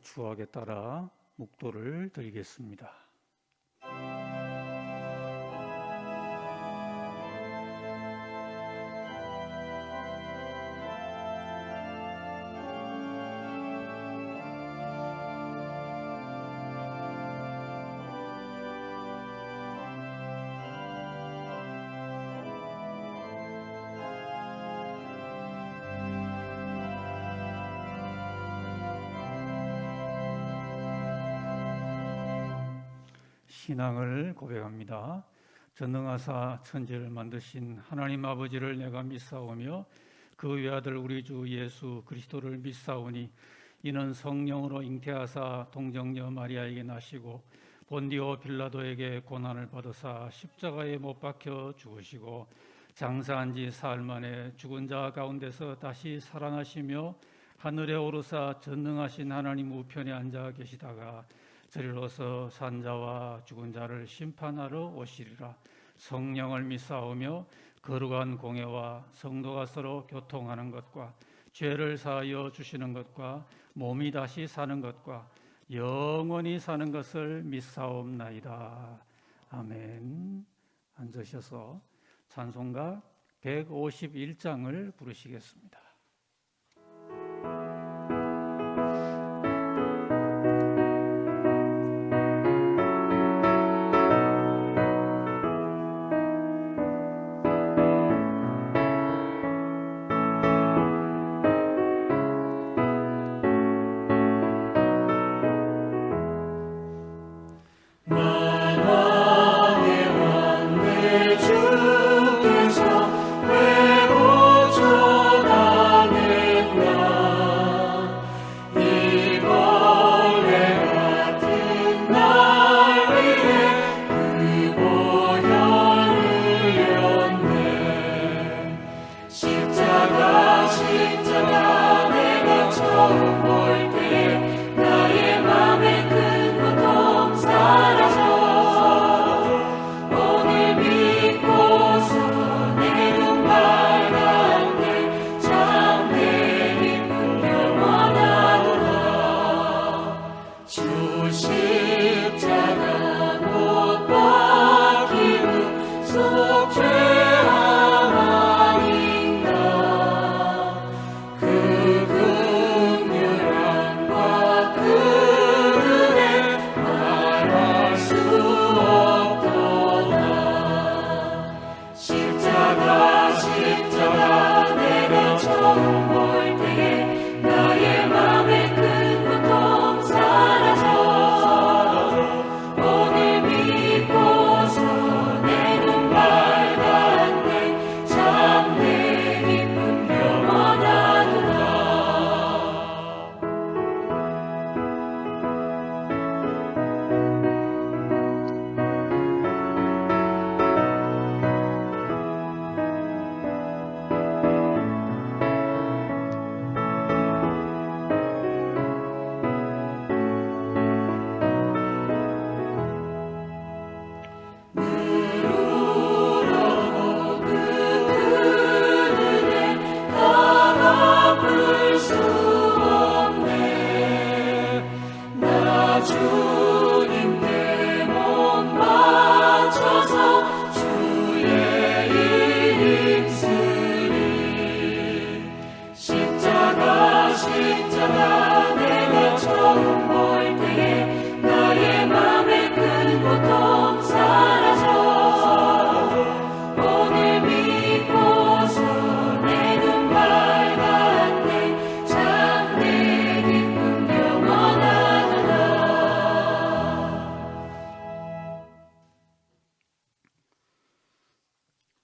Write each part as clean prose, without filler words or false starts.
추억에 따라 묵도를 드리겠습니다. 신앙을 고백합니다. 전능하사 천지를 만드신 하나님 아버지를 내가 믿사오며 그 외아들 우리 주 예수 그리스도를 믿사오니 이는 성령으로 잉태하사 동정녀 마리아에게 나시고 본디오 빌라도에게 고난을 받으사 십자가에 못 박혀 죽으시고 장사한 지 사흘 만에 죽은 자 가운데서 다시 살아나시며 하늘에 오르사 전능하신 하나님 우편에 앉아 계시다가 저리로서 산자와 죽은 자를 심판하러 오시리라. 성령을 믿사오며 거룩한 공예와 성도가 서로 교통하는 것과 죄를 사하여 주시는 것과 몸이 다시 사는 것과 영원히 사는 것을 믿사옵나이다. 아멘. 앉으셔서 찬송가 151장을 부르시겠습니다.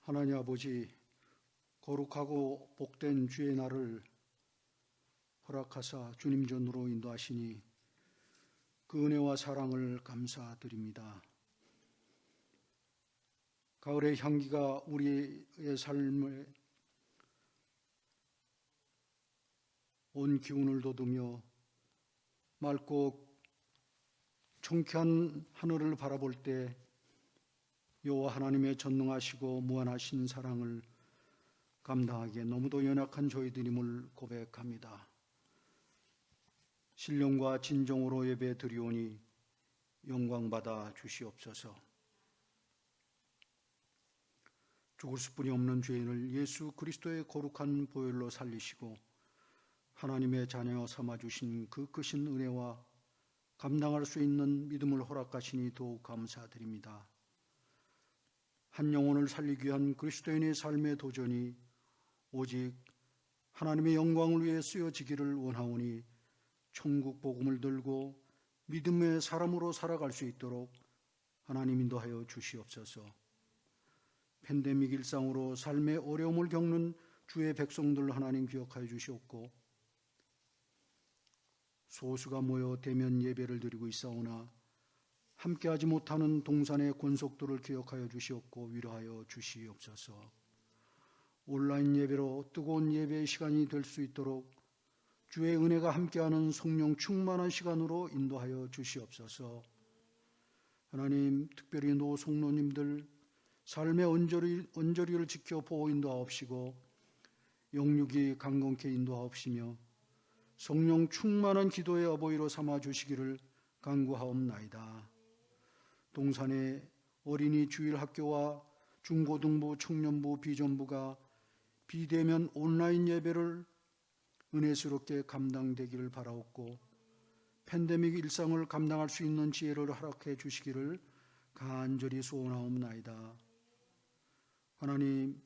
하나님 아버지, 거룩하고 복된 주의 날을 허락하사 주님 전으로 인도하시니 그 은혜와 사랑을 감사드립니다. 가을의 향기가 우리의 삶에 온 기운을 돋우며 맑고 청쾌한 하늘을 바라볼 때 여호와 하나님의 전능하시고 무한하신 사랑을 감당하기에 너무도 연약한 저희들임을 고백합니다. 신령과 진정으로 예배 드리오니 영광받아 주시옵소서. 죽을 수뿐이 없는 죄인을 예수 그리스도의 거룩한 보혈로 살리시고 하나님의 자녀 삼아주신 그 크신 은혜와 감당할 수 있는 믿음을 허락하시니 더욱 감사드립니다. 한 영혼을 살리기 위한 그리스도인의 삶의 도전이 오직 하나님의 영광을 위해 쓰여지기를 원하오니 천국 복음을 들고 믿음의 사람으로 살아갈 수 있도록 하나님 인도하여 주시옵소서. 팬데믹 일상으로 삶의 어려움을 겪는 주의 백성들 하나님 기억하여 주시옵고, 소수가 모여 대면 예배를 드리고 있사오나 함께하지 못하는 동산의 권속들을 기억하여 주시옵고 위로하여 주시옵소서. 온라인 예배로 뜨거운 예배의 시간이 될 수 있도록 주의 은혜가 함께하는 성령 충만한 시간으로 인도하여 주시옵소서. 하나님, 특별히 노송로님들 삶의 언저리를 지켜 보호 인도하옵시고 영육이 강건케 인도하옵시며 성령 충만한 기도의 어버이로 삼아 주시기를 간구하옵나이다. 동산의 어린이 주일학교와 중고등부, 청년부, 비전부가 비대면 온라인 예배를 은혜스럽게 감당되기를 바라옵고 팬데믹 일상을 감당할 수 있는 지혜를 허락해 주시기를 간절히 소원하옵나이다. 하나님,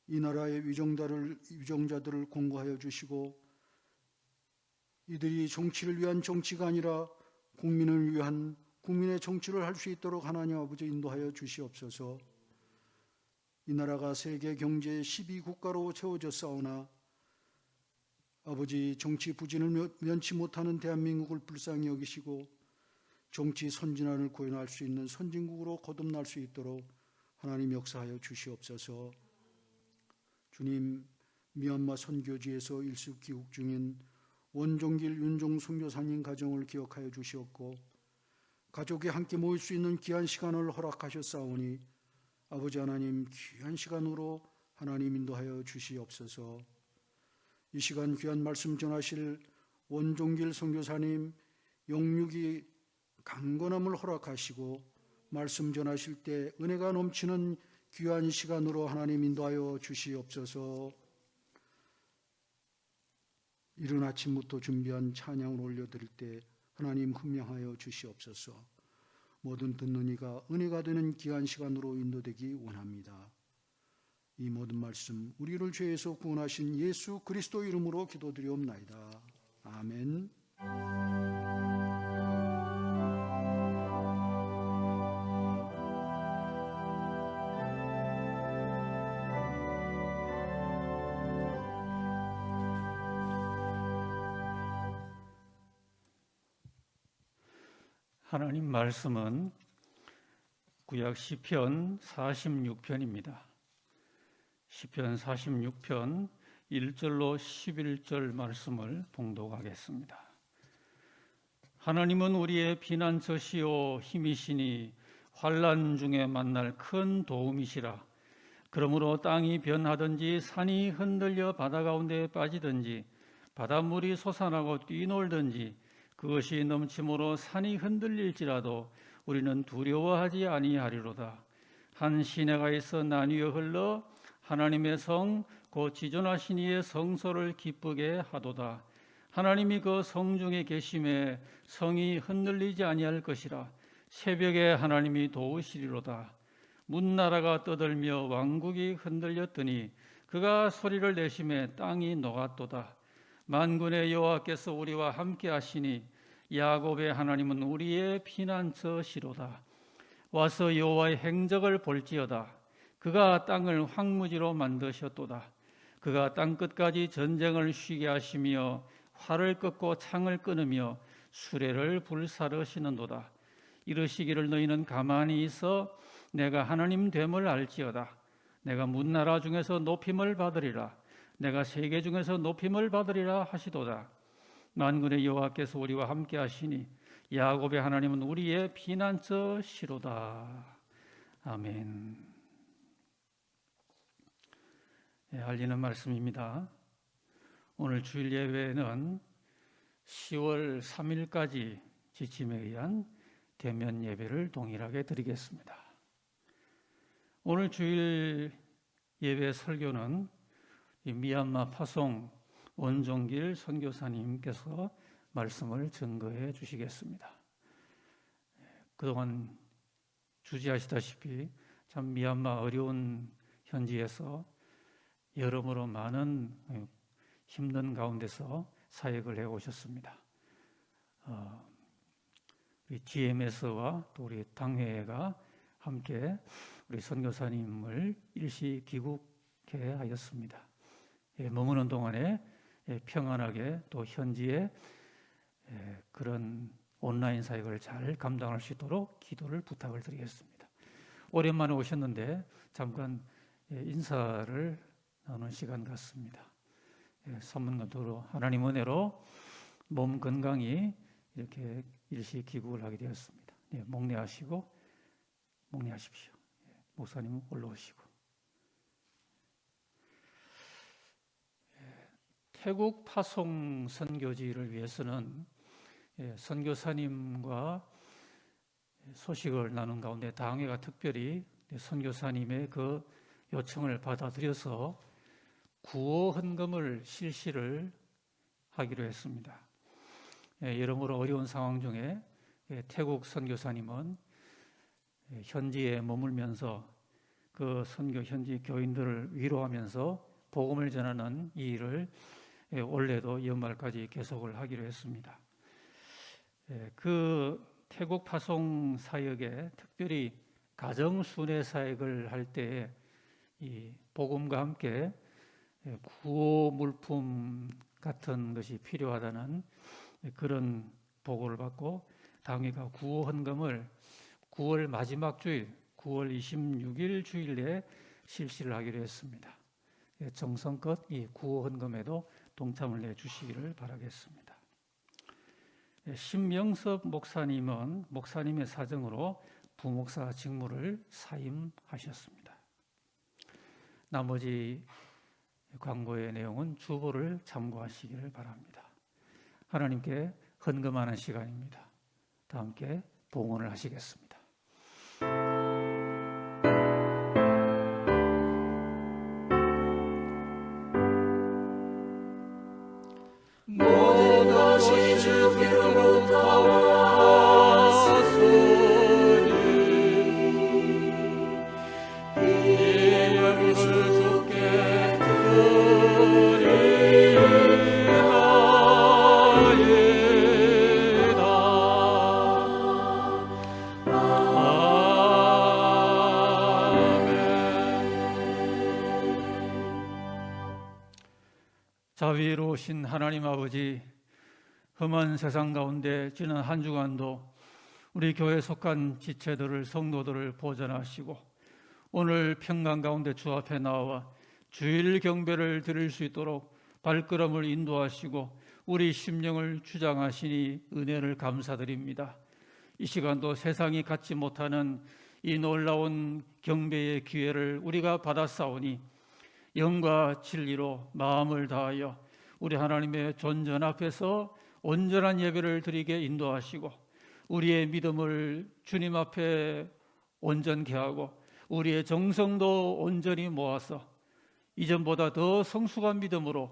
이 나라의 위정자들을 공고하여 주시고 이들이 정치를 위한 정치가 아니라 국민을 위한 국민의 정치를 할 수 있도록 하나님 아버지 인도하여 주시옵소서. 이 나라가 세계 경제 12국가로 채워졌사오나 아버지 정치 부진을 면치 못하는 대한민국을 불쌍히 여기시고 정치 선진화를 구현할 수 있는 선진국으로 거듭날 수 있도록 하나님 역사하여 주시옵소서. 주님, 미얀마 선교지에서 일수귀국 중인 원종길 윤종 선교사님 가정을 기억하여 주시옵고 가족이 함께 모일 수 있는 귀한 시간을 허락하셨사오니 아버지 하나님 귀한 시간으로 하나님 인도하여 주시옵소서. 이 시간 귀한 말씀 전하실 원종길 선교사님 영육이 강건함을 허락하시고 말씀 전하실 때 은혜가 넘치는 귀한 시간으로 하나님 인도하여 주시옵소서. 이른 아침부터 준비한 찬양을 올려드릴 때 하나님 훈명하여 주시옵소서. 모든 듣는 이가 은혜가 되는 귀한 시간으로 인도되기 원합니다. 이 모든 말씀 우리를 죄에서 구원하신 예수 그리스도 이름으로 기도드리옵나이다. 아멘. 하나님 말씀은 구약 시편 46편입니다. 시편 46편 1절로 11절 말씀을 봉독하겠습니다. 하나님은 우리의 피난처시요 힘이시니 환난 중에 만날 큰 도움이시라. 그러므로 땅이 변하든지 산이 흔들려 바다 가운데 빠지든지 바닷물이 솟아나고 뛰놀든지 그것이 넘침으로 산이 흔들릴지라도 우리는 두려워하지 아니하리로다. 한 시내가 있어 나뉘어 흘러 하나님의 성 곧 지존하신 이의 성소를 기쁘게 하도다. 하나님이 그 성중에 계심에 성이 흔들리지 아니할 것이라. 새벽에 하나님이 도우시리로다. 문나라가 떠들며 왕국이 흔들렸더니 그가 소리를 내심에 땅이 녹았도다. 만군의 여호와께서 우리와 함께 하시니 야곱의 하나님은 우리의 피난처시로다. 와서 여호와의 행적을 볼지어다. 그가 땅을 황무지로 만드셨도다. 그가 땅끝까지 전쟁을 쉬게 하시며 활을 꺾고 창을 끊으며 수레를 불사르시는도다. 이르시기를 너희는 가만히 있어 내가 하나님 됨을 알지어다. 내가 문나라 중에서 높임을 받으리라. 내가 세계 중에서 높임을 받으리라 하시도다. 만군의 여호와께서 우리와 함께 하시니 야곱의 하나님은 우리의 피난처시로다. 아멘. 알리는 말씀입니다. 오늘 주일 예배는 10월 3일까지 지침에 의한 대면 예배를 동일하게 드리겠습니다. 오늘 주일 예배 설교는 이 미얀마 파송 원종길 선교사님께서 말씀을 증거해 주시겠습니다. 그동안 주지하시다시피 참 미얀마 어려운 현지에서 여러모로 많은 힘든 가운데서 사역을 해오셨습니다. 우리 GMS와 또 우리 당회가 함께 우리 선교사님을 일시 귀국해 하였습니다. 머무는 동안에 평안하게 또 현지에 그런 온라인 사역을 잘 감당할 수 있도록 기도를 부탁을 드리겠습니다. 오랜만에 오셨는데 잠깐 인사를 나누는 시간 같습니다. 선문가도로 하나님 은혜로 몸 건강히 이렇게 일시 귀국을 하게 되었습니다. 목례하십시오. 목사님은 올라오시고. 태국 파송 선교지를 위해서는 선교사님과 소식을 나눈 가운데 당회가 특별히 선교사님의 그 요청을 받아들여서 구호 헌금을 실시를 하기로 했습니다. 여러모로 어려운 상황 중에 태국 선교사님은 현지에 머물면서 그 선교 현지 교인들을 위로하면서 복음을 전하는 이 일을 올해도 연말까지 계속을 하기로 했습니다. 그 태국 파송 사역에 특별히 가정 순회 사역을 할 때 이 복음과 함께 구호 물품 같은 것이 필요하다는 그런 보고를 받고 당회가 구호 헌금을 9월 마지막 주일 9월 26일 주일에 실시를 하기로 했습니다. 정성껏 이 구호 헌금에도 동참을 해주시기를 바라겠습니다. 신명섭 목사님은 목사님의 사정으로 부목사 직무를 사임하셨습니다. 나머지 광고의 내용은 주보를 참고하시기를 바랍니다. 하나님께 헌금하는 시간입니다. 다 함께 봉헌을 하시겠습니다. 모든 것이 주께로부터 왔으니 이 영을 주께 드리나이다. 자비로우신 하나님 아버지, 험한 세상 가운데 지난 한 주간도 우리 교회에 속한 지체들을 성도들을 보전하시고 오늘 평강 가운데 주 앞에 나와 주일 경배를 드릴 수 있도록 발걸음을 인도하시고 우리 심령을 주장하시니 은혜를 감사드립니다. 이 시간도 세상이 갖지 못하는 이 놀라운 경배의 기회를 우리가 받았사오니 영과 진리로 마음을 다하여 우리 하나님의 존전 앞에서 온전한 예배를 드리게 인도하시고 우리의 믿음을 주님 앞에 온전케 하고 우리의 정성도 온전히 모아서 이전보다 더 성숙한 믿음으로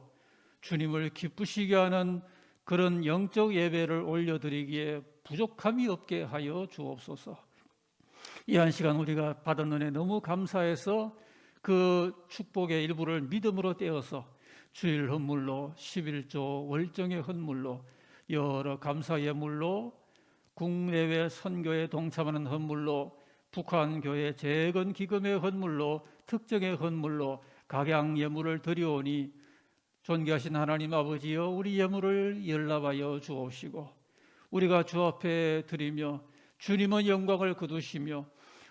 주님을 기쁘시게 하는 그런 영적 예배를 올려드리기에 부족함이 없게 하여 주옵소서. 이 한 시간 우리가 받은 은혜 너무 감사해서 그 축복의 일부를 믿음으로 떼어서 주일 헌물로 11조 월정의 헌물로 여러 감사 예물로 국내외 선교에 동참하는 헌물로 북한 교회 재건 기금의 헌물로 특정의 헌물로 각양 예물을 드리오니 존귀하신 하나님 아버지여 우리 예물을 연락하여 주옵시고 우리가 주 앞에 드리며 주님은 영광을 거두시며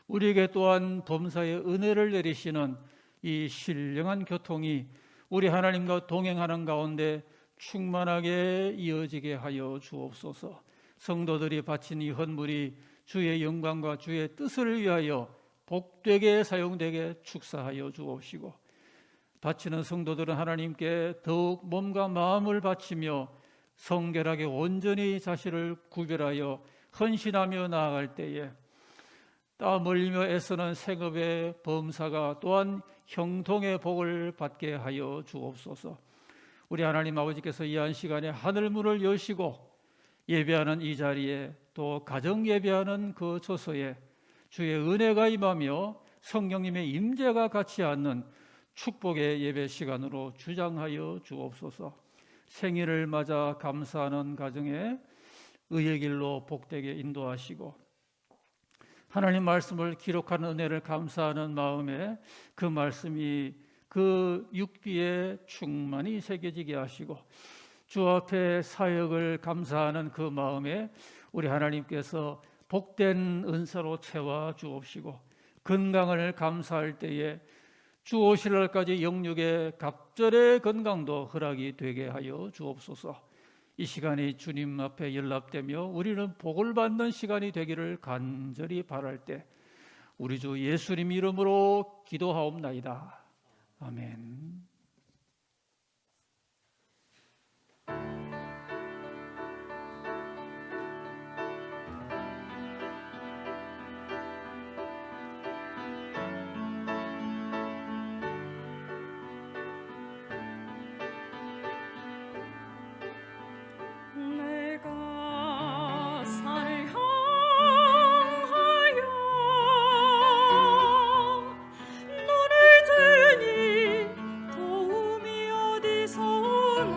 우리에게 또한 범사의 은혜를 내리시는 이 신령한 교통이 우리 하나님과 동행하는 가운데 충만하게 이어지게 하여 주옵소서. 성도들이 바친 이 헌물이 주의 영광과 주의 뜻을 위하여 복되게 사용되게 축사하여 주옵시고 바치는 성도들은 하나님께 더욱 몸과 마음을 바치며 성결하게 온전히 자신을 구별하여 헌신하며 나아갈 때에 땀 흘리며 애쓰는 생업의 범사가 또한 형통의 복을 받게 하여 주옵소서. 우리 하나님 아버지께서 이 한 시간에 하늘문을 여시고 예배하는 이 자리에 또 가정 예배하는 그 처소에 주의 은혜가 임하며 성령님의 임재가 같이 않는 축복의 예배 시간으로 주장하여 주옵소서. 생일을 맞아 감사하는 가정에 의의 길로 복되게 인도하시고 하나님 말씀을 기록하는 은혜를 감사하는 마음에 그 말씀이 그 육비에 충만히 새겨지게 하시고 주 앞에 사역을 감사하는 그 마음에 우리 하나님께서 복된 은사로 채워 주옵시고 건강을 감사할 때에 주 오실 날까지 영육의 갑절의 건강도 허락이 되게 하여 주옵소서. 이 시간이 주님 앞에 연락되며 우리는 복을 받는 시간이 되기를 간절히 바랄 때 우리 주 예수님 이름으로 기도하옵나이다. 아멘. 내가 산을 향하여 눈을 드니 도움이 어디서 오나.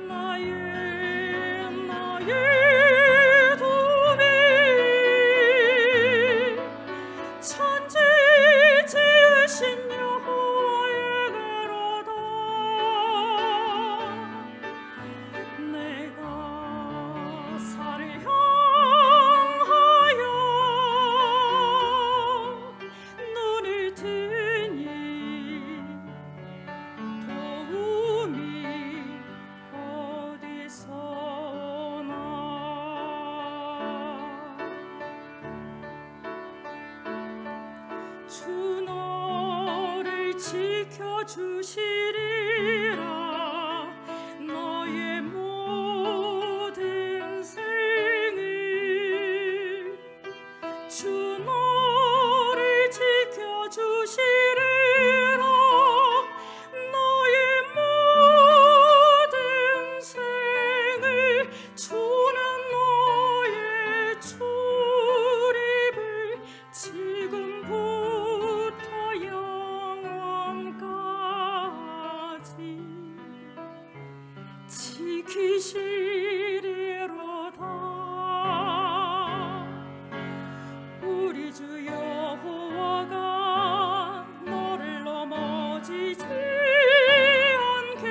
나의 도움이 천지 지으신 여호와에게로다. 내가 산을 향하여 눈을 드니 도움이 어디서 오나. 주 너를 지켜주시리라. 너의 모든 생을 주 너를 지켜주시리라. 너의 모든 생을 주는 너의 출입을 지금부터 영원까지 지키시리로다. 우리 주 여호와가 너를 넘어지지 않게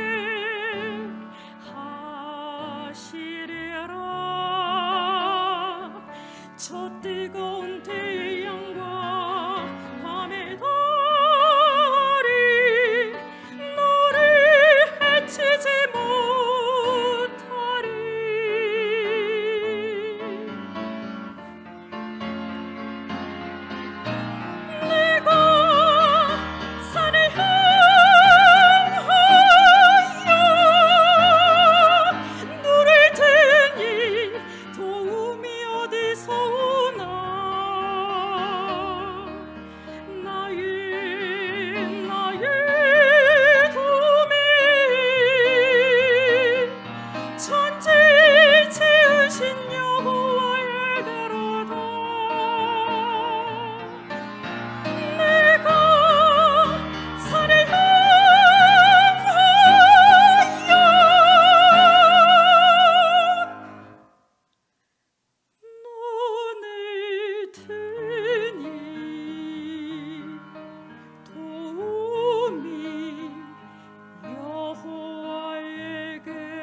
하시리라. 저 뜨거운 태양과 밤의 달이 너를 해치지 못하리. 내가 산을 향하여 눈을 드니 도움이 어디서 오나. 나의 도움이 천지 지으신 여호와에게로다. 내가 산을 향하여 눈을 드니 도움이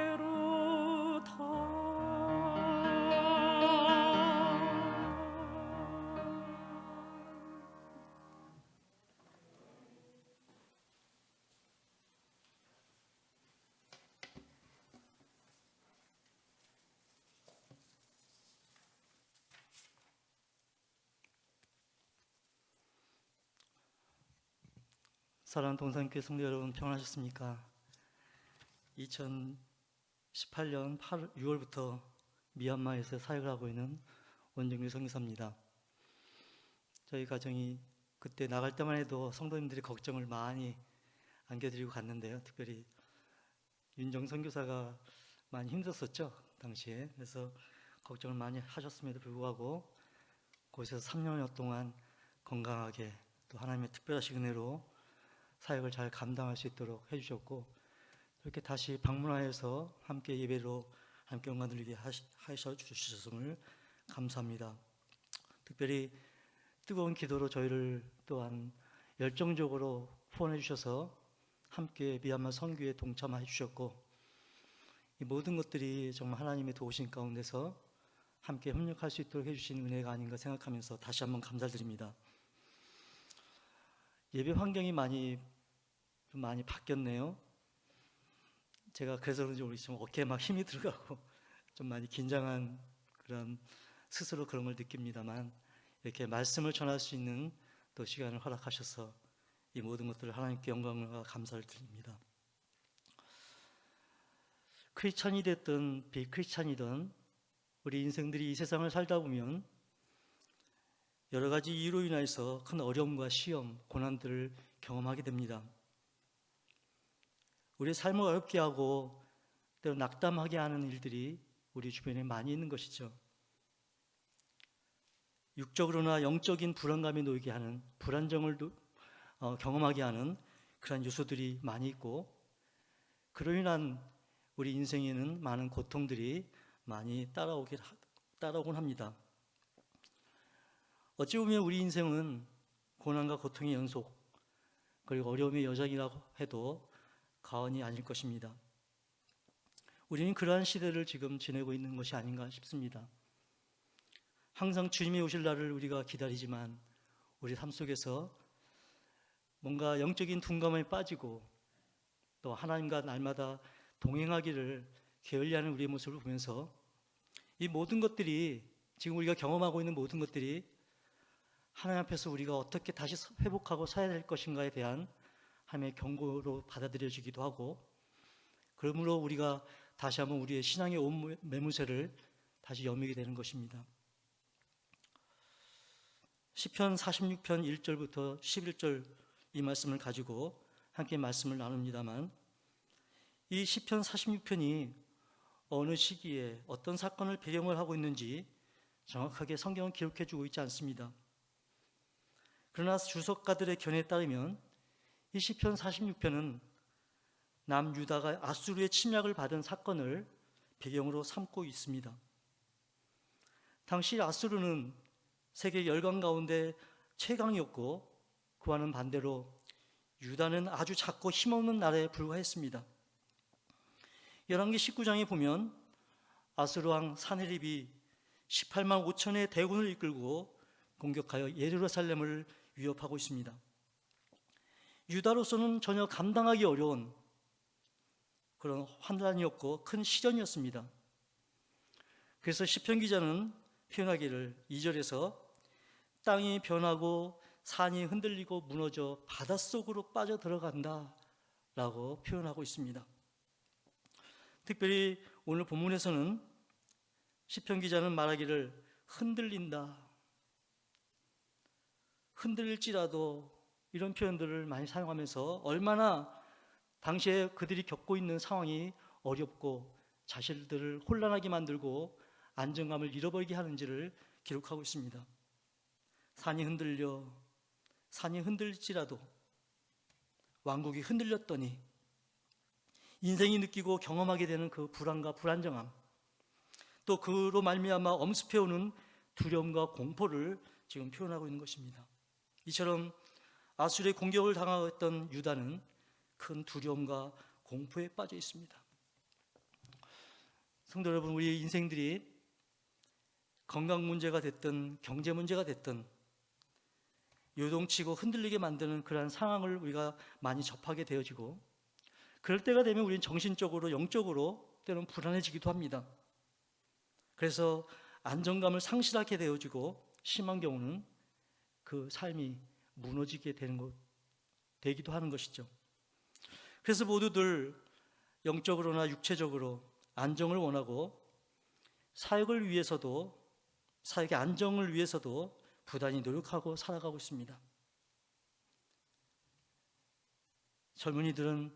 여호와에게로다. 사랑하는 동산교회 성도 여러분, 평안하셨습니까? 2018년 6월부터 미얀마에서 사역을 하고 있는 원정규 선교사입니다. 저희 가정이 그때 나갈 때만 해도 성도님들이 걱정을 많이 안겨드리고 갔는데요. 특별히 윤정 선교사가 많이 힘들었었죠, 당시에. 그래서 걱정을 많이 하셨음에도 불구하고 곳에서 3년여 동안 건강하게 또 하나님의 특별하신 은혜로 사역을 잘 감당할 수 있도록 해주셨고, 이렇게 다시 방문하여서 함께 예배로 함께 영광 돌리게 하셔 주셨음을 감사합니다. 특별히 뜨거운 기도로 저희를 또한 열정적으로 후원해 주셔서 함께 미얀마 선교에 동참해 주셨고, 이 모든 것들이 정말 하나님의 도우신 가운데서 함께 협력할 수 있도록 해주신 은혜가 아닌가 생각하면서 다시 한번 감사드립니다. 예배 환경이 많이 바뀌었네요. 제가 그래서 그런지 모르겠지만 어깨에 막 힘이 들어가고 좀 많이 긴장한 그런 스스로 그런 걸 느낍니다만, 이렇게 말씀을 전할 수 있는 또 시간을 허락하셔서 이 모든 것들을 하나님께 영광과 감사를 드립니다. 크리스찬이 됐든 비크리스찬이든 우리 인생들이 이 세상을 살다 보면 여러 가지 이유로 인해서 큰 어려움과 시험, 고난들을 경험하게 됩니다. 우리의 삶을 어렵게 하고 때로 낙담하게 하는 일들이 우리 주변에 많이 있는 것이죠. 육적으로나 영적인 불안감에 놓이게 하는, 불안정을 경험하게 하는 그런 요소들이 많이 있고, 그로 인한 우리 인생에는 많은 고통들이 많이 따라오곤 합니다. 어찌 보면 우리 인생은 고난과 고통의 연속, 그리고 어려움의 여정이라고 해도 과언이 아닐 것입니다. 우리는 그러한 시대를 지금 지내고 있는 것이 아닌가 싶습니다. 항상 주님이 오실 날을 우리가 기다리지만 우리 삶 속에서 뭔가 영적인 둔감에 빠지고 또 하나님과 날마다 동행하기를 게을리하는 우리의 모습을 보면서 이 모든 것들이, 지금 우리가 경험하고 있는 모든 것들이 하나님 앞에서 우리가 어떻게 다시 회복하고 서야 될 것인가에 대한 하나님의 경고로 받아들여지기도 하고, 그러므로 우리가 다시 한번 우리의 신앙의 온 매무새를 다시 여미게 되는 것입니다. 시편 46편 1절부터 11절 이 말씀을 가지고 함께 말씀을 나눕니다만, 이 시편 46편이 어느 시기에 어떤 사건을 배경을 하고 있는지 정확하게 성경은 기록해 주고 있지 않습니다. 그러나 주석가들의 견해에 따르면 이 시편 46편은 남유다가 아수르의 침략을 받은 사건을 배경으로 삼고 있습니다. 당시 아수르는 세계 열강 가운데 최강이었고, 그와는 반대로 유다는 아주 작고 힘없는 나라에 불과했습니다. 열왕기 19장에 보면 아수르 왕 사네립이 18만 5천의 대군을 이끌고 공격하여 예루살렘을 위협하고 있습니다. 유다로서는 전혀 감당하기 어려운 그런 환란이었고 큰 시련이었습니다. 그래서 시편 기자는 표현하기를 2절에서 땅이 변하고 산이 흔들리고 무너져 바닷속으로 빠져들어간다 라고 표현하고 있습니다. 특별히 오늘 본문에서는 시편 기자는 말하기를 흔들린다, 흔들릴지라도, 이런 표현들을 많이 사용하면서 얼마나 당시에 그들이 겪고 있는 상황이 어렵고 자신들을 혼란하게 만들고 안정감을 잃어버리게 하는지를 기록하고 있습니다. 산이 흔들릴지라도, 왕국이 흔들렸더니 인생이 느끼고 경험하게 되는 그 불안과 불안정함, 또 그로 말미암아 엄습해오는 두려움과 공포를 지금 표현하고 있는 것입니다. 이처럼 아수르의 공격을 당하였던 유다는 큰 두려움과 공포에 빠져 있습니다. 성도 여러분, 우리의 인생들이 건강 문제가 됐든 경제 문제가 됐든 요동치고 흔들리게 만드는 그러한 상황을 우리가 많이 접하게 되어지고, 그럴 때가 되면 우리는 정신적으로 영적으로 때로는 불안해지기도 합니다. 그래서 안정감을 상실하게 되어지고 심한 경우는 그 삶이 무너지게 되기도 하는 것이죠. 그래서 모두들 영적으로나 육체적으로 안정을 원하고 사역을 위해서도, 사역의 안정을 위해서도 부단히 노력하고 살아가고 있습니다. 젊은이들은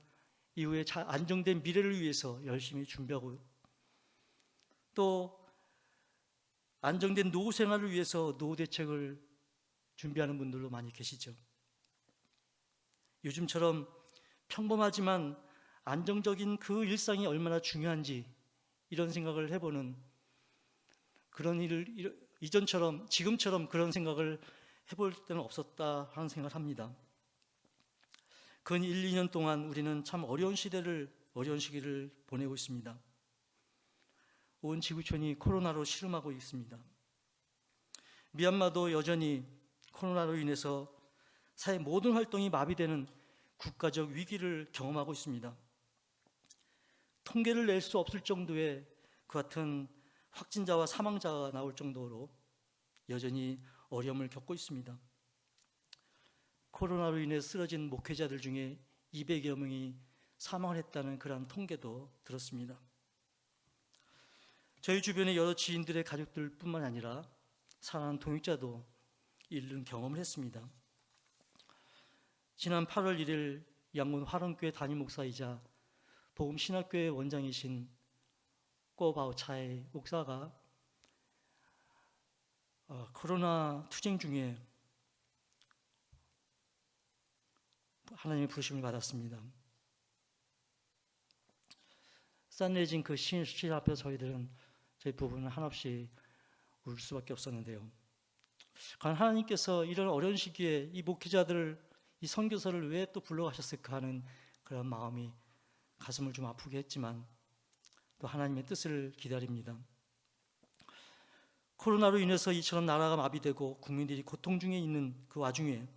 이후에 안정된 미래를 위해서 열심히 준비하고, 또 안정된 노후 생활을 위해서 노후 대책을 준비하는 분들도 많이 계시죠. 요즘처럼 평범하지만 안정적인 그 일상이 얼마나 중요한지 이런 생각을 해보는, 그런 일을 이전처럼 지금처럼 그런 생각을 해볼 때는 없었다 하는 생각을 합니다. 근 1, 2년 동안 우리는 참 어려운 시기를 보내고 있습니다. 온 지구촌이 코로나로 시름하고 있습니다. 미얀마도 여전히 코로나로 인해서 사회 모든 활동이 마비되는 국가적 위기를 경험하고 있습니다. 통계를 낼 수 없을 정도의 그 같은 확진자와 사망자가 나올 정도로 여전히 어려움을 겪고 있습니다. 코로나로 인해 쓰러진 목회자들 중에 200여 명이 사망을 했다는 그러한 통계도 들었습니다. 저희 주변의 여러 지인들의 가족들뿐만 아니라 사랑하는 동역자도 이런 경험을 했습니다. 지난 8월 1일 양곤 화랑교회 담임 목사이자 복음신학교회 원장이신 꼬바오차이 목사가 코로나 투쟁 중에 하나님의 부르심을 받았습니다. 싼내진 그 시 앞에 저희들은 저희 부부는 한없이 울 수밖에 없었는데요. 과연 하나님께서 이런 어려운 시기에 이 목회자들을, 이 선교사를 왜 또 불러가셨을까 하는 그런 마음이 가슴을 좀 아프게 했지만 또 하나님의 뜻을 기다립니다. 코로나로 인해서 이처럼 나라가 마비되고 국민들이 고통 중에 있는 그 와중에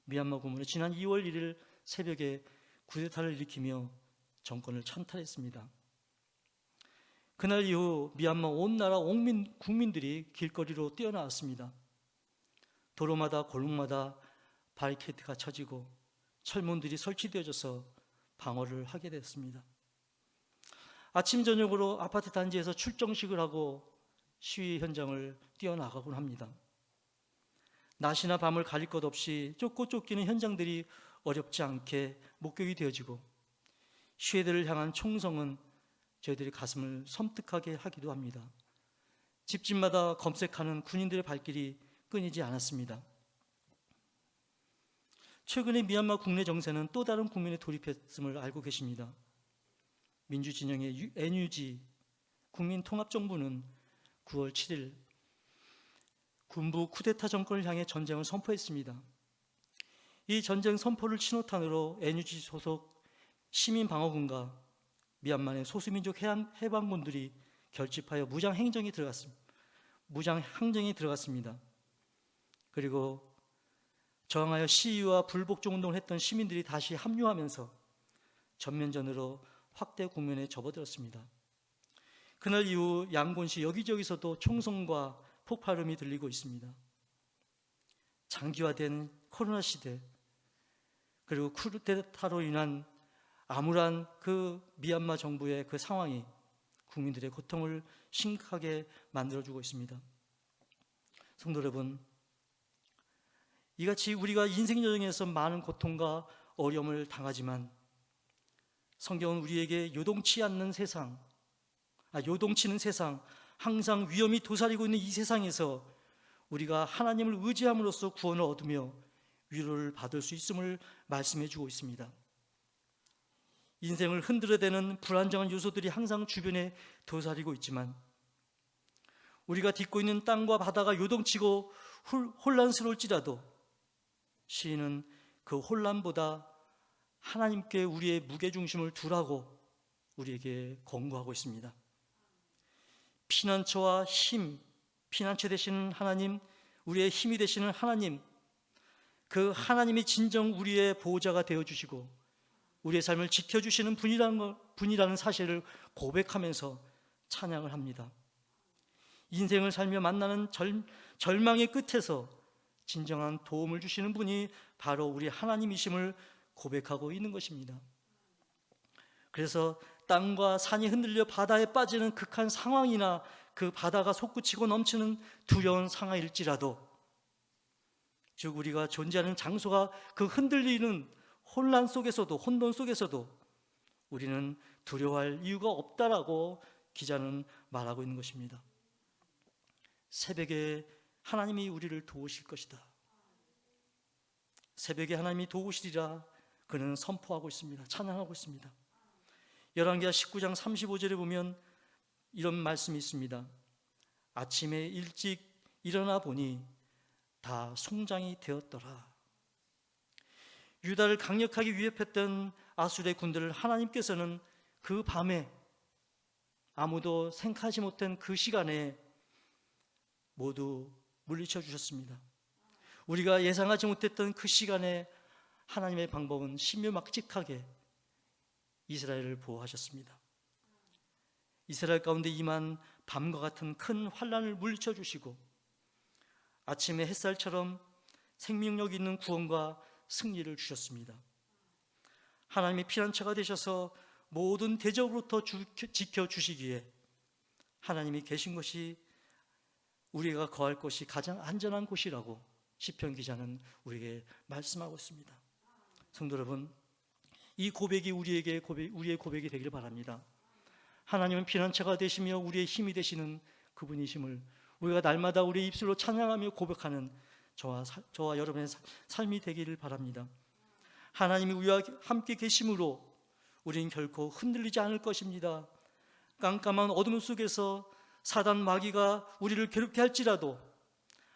미얀마 군부는 지난 2월 1일 새벽에 쿠데타를 일으키며 정권을 찬탈했습니다. 그날 이후 미얀마 온 나라 온 국민들이 길거리로 뛰어나왔습니다. 도로마다 골목마다 바리케이트가 쳐지고 철문들이 설치되어져서 방어를 하게 됐습니다. 아침 저녁으로 아파트 단지에서 출정식을 하고 시위 현장을 뛰어나가곤 합니다. 낮이나 밤을 가릴 것 없이 쫓고 쫓기는 현장들이 어렵지 않게 목격이 되어지고 시위대를 향한 총성은 저희들의 가슴을 섬뜩하게 하기도 합니다. 집집마다 검색하는 군인들의 발길이 끊이지 않았습니다. 최근에 미얀마 국내 정세는 또 다른 국면에 돌입했음을 알고 계십니다. 민주진영의 NUG 국민통합정부는 9월 7일 군부 쿠데타 정권을 향해 전쟁을 선포했습니다. 이 전쟁 선포를 친호탄으로 NUG 소속 시민방어군과 미얀마의 소수민족 해방군들이 결집하여 무장 항쟁이 들어갔습니다. 그리고 저항하여 시위와 불복종 운동을 했던 시민들이 다시 합류하면서 전면전으로 확대 국면에 접어들었습니다. 그날 이후 양곤시 여기저기서도 총성과 폭발음이 들리고 있습니다. 장기화된 코로나 시대, 그리고 쿠데타로 인한 암울한 그 미얀마 정부의 그 상황이 국민들의 고통을 심각하게 만들어주고 있습니다. 성도 여러분, 이같이 우리가 인생 여정에서 많은 고통과 어려움을 당하지만 성경은 우리에게 요동치는 세상, 항상 위험이 도사리고 있는 이 세상에서 우리가 하나님을 의지함으로써 구원을 얻으며 위로를 받을 수 있음을 말씀해 주고 있습니다. 인생을 흔들어대는 불안정한 요소들이 항상 주변에 도사리고 있지만 우리가 딛고 있는 땅과 바다가 요동치고 혼란스러울지라도 시인은 그 혼란보다 하나님께 우리의 무게중심을 두라고 우리에게 권고하고 있습니다. 피난처와 피난처 되시는 하나님, 우리의 힘이 되시는 하나님, 그 하나님이 진정 우리의 보호자가 되어주시고 우리의 삶을 지켜주시는 분이라는 사실을 고백하면서 찬양을 합니다. 인생을 살며 만나는 절망의 끝에서 진정한 도움을 주시는 분이 바로 우리 하나님이심을 고백하고 있는 것입니다. 그래서 땅과 산이 흔들려 바다에 빠지는 극한 상황이나 그 바다가 솟구치고 넘치는 두려운 상황일지라도, 즉 우리가 존재하는 장소가 그 흔들리는 혼란 속에서도, 혼돈 속에서도 우리는 두려워할 이유가 없다라고 기자는 말하고 있는 것입니다. 새벽에 하나님이 우리를 도우실 것이다. 새벽에 하나님이 도우시리라 그는 선포하고 있습니다. 찬양하고 있습니다. 열왕기하 19장 35절에 보면 이런 말씀이 있습니다. 아침에 일찍 일어나 보니 다 송장이 되었더라. 유다를 강력하게 위협했던 아수르의 군대를 하나님께서는 그 밤에, 아무도 생각하지 못한 그 시간에 모두 물리쳐 주셨습니다. 우리가 예상하지 못했던 그 시간에 하나님의 방법은 신묘막직하게 이스라엘을 보호하셨습니다. 이스라엘 가운데 임한 밤과 같은 큰 환란을 물리쳐 주시고 아침의 햇살처럼 생명력 있는 구원과 승리를 주셨습니다. 하나님의 피난처가 되셔서 모든 대적으로부터 지켜주시기에 하나님이 계신 것이, 우리가 거할 곳이 가장 안전한 곳이라고 시편 기자는 우리에게 말씀하고 있습니다. 성도 여러분, 이 고백이 우리의 고백이 되기를 바랍니다. 하나님은 피난처가 되시며 우리의 힘이 되시는 그분이심을 우리가 날마다 우리의 입술로 찬양하며 고백하는 저와 여러분의 삶이 되기를 바랍니다. 하나님이 우리와 함께 계심으로 우리는 결코 흔들리지 않을 것입니다. 깜깜한 어둠 속에서 사단 마귀가 우리를 괴롭게 할지라도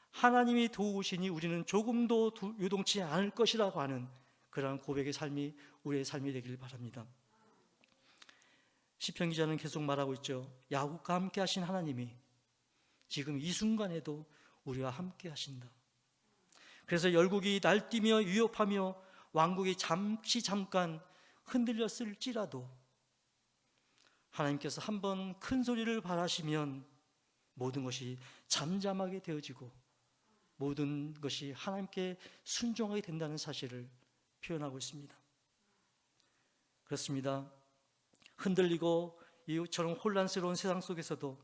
하나님이 도우시니 우리는 조금도 요동치 않을 것이라고 하는 그러한 고백의 삶이 우리의 삶이 되기를 바랍니다. 시편 기자는 계속 말하고 있죠. 야곱과 함께 하신 하나님이 지금 이 순간에도 우리와 함께 하신다. 그래서 열국이 날뛰며 위협하며 왕국이 잠깐 흔들렸을지라도 하나님께서 한번 큰 소리를 발하시면 모든 것이 잠잠하게 되어지고 모든 것이 하나님께 순종하게 된다는 사실을 표현하고 있습니다. 그렇습니다. 흔들리고 이처럼 혼란스러운 세상 속에서도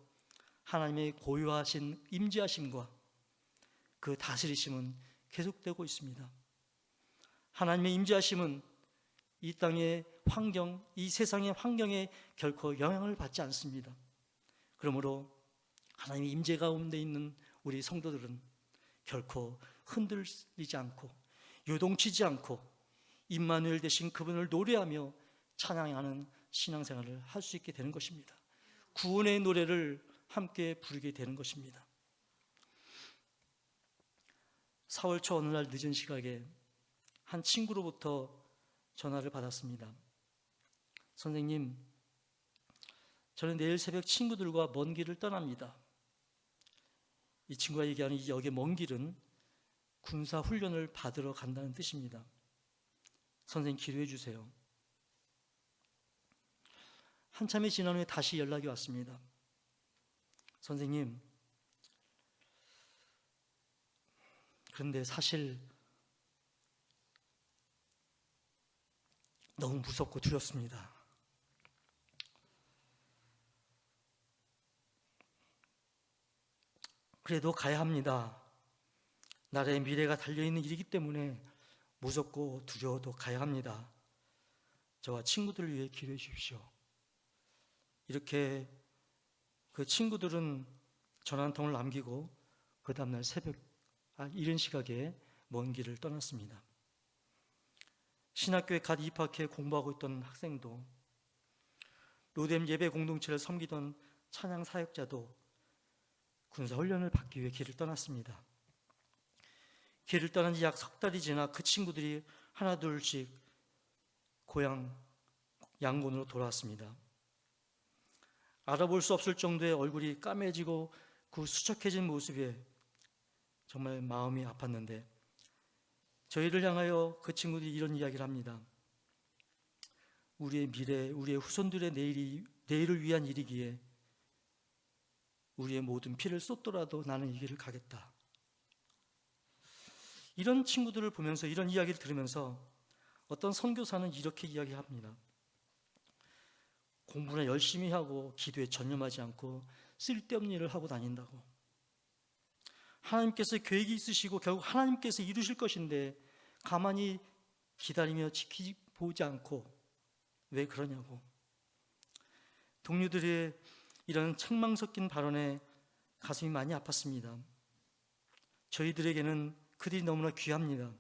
하나님의 고유하신 임재하심과 그 다스리심은 계속되고 있습니다. 하나님의 임재하심은 이 땅의 환경, 이 세상의 환경에 결코 영향을 받지 않습니다. 그러므로 하나님의 임재 가운데 있는 우리 성도들은 결코 흔들리지 않고 요동치지 않고 임마누엘 되신 그분을 노래하며 찬양하는 신앙생활을 할 수 있게 되는 것입니다. 구원의 노래를 함께 부르게 되는 것입니다. 4월 초 어느 날 늦은 시각에 한 친구로부터 전화를 받았습니다. 선생님, 저는 내일 새벽 친구들과 먼 길을 떠납니다. 이 친구가 얘기하는 이 여기의 먼 길은 군사 훈련을 받으러 간다는 뜻입니다. 선생님 기도해 주세요. 한참이 지난 후에 다시 연락이 왔습니다. 선생님, 그런데 사실 너무 무섭고 두렵습니다. 그래도 가야 합니다. 나라의 미래가 달려있는 일이기 때문에 무섭고 두려워도 가야 합니다. 저와 친구들을 위해 기도해 주십시오. 이렇게 그 친구들은 전화 한 통을 남기고 그 다음날 새벽 이른 시각에 먼 길을 떠났습니다. 신학교에 갓 입학해 공부하고 있던 학생도, 로뎀 예배 공동체를 섬기던 찬양 사역자도 군사훈련을 받기 위해 길을 떠났습니다. 길을 떠난 지 약 석 달이 지나 그 친구들이 하나 둘씩 고향 양곤으로 돌아왔습니다. 알아볼 수 없을 정도의 얼굴이 까매지고 그 수척해진 모습에 정말 마음이 아팠는데 저희를 향하여 그 친구들이 이런 이야기를 합니다. 우리의 미래, 우리의 후손들의 내일을 위한 일이기에 우리의 모든 피를 쏟더라도 나는 이 길을 가겠다. 이런 친구들을 보면서, 이런 이야기를 들으면서 어떤 선교사는 이렇게 이야기합니다. 공부나 열심히 하고 기도에 전념하지 않고 쓸데없는 일을 하고 다닌다고. 하나님께서 계획이 있으시고 결국 하나님께서 이루실 것인데 가만히 기다리며 지켜보지 않고 왜 그러냐고. 동료들의 이런 책망 섞인 발언에 가슴이 많이 아팠습니다. 저희들에게는 그들이 너무나 귀합니다.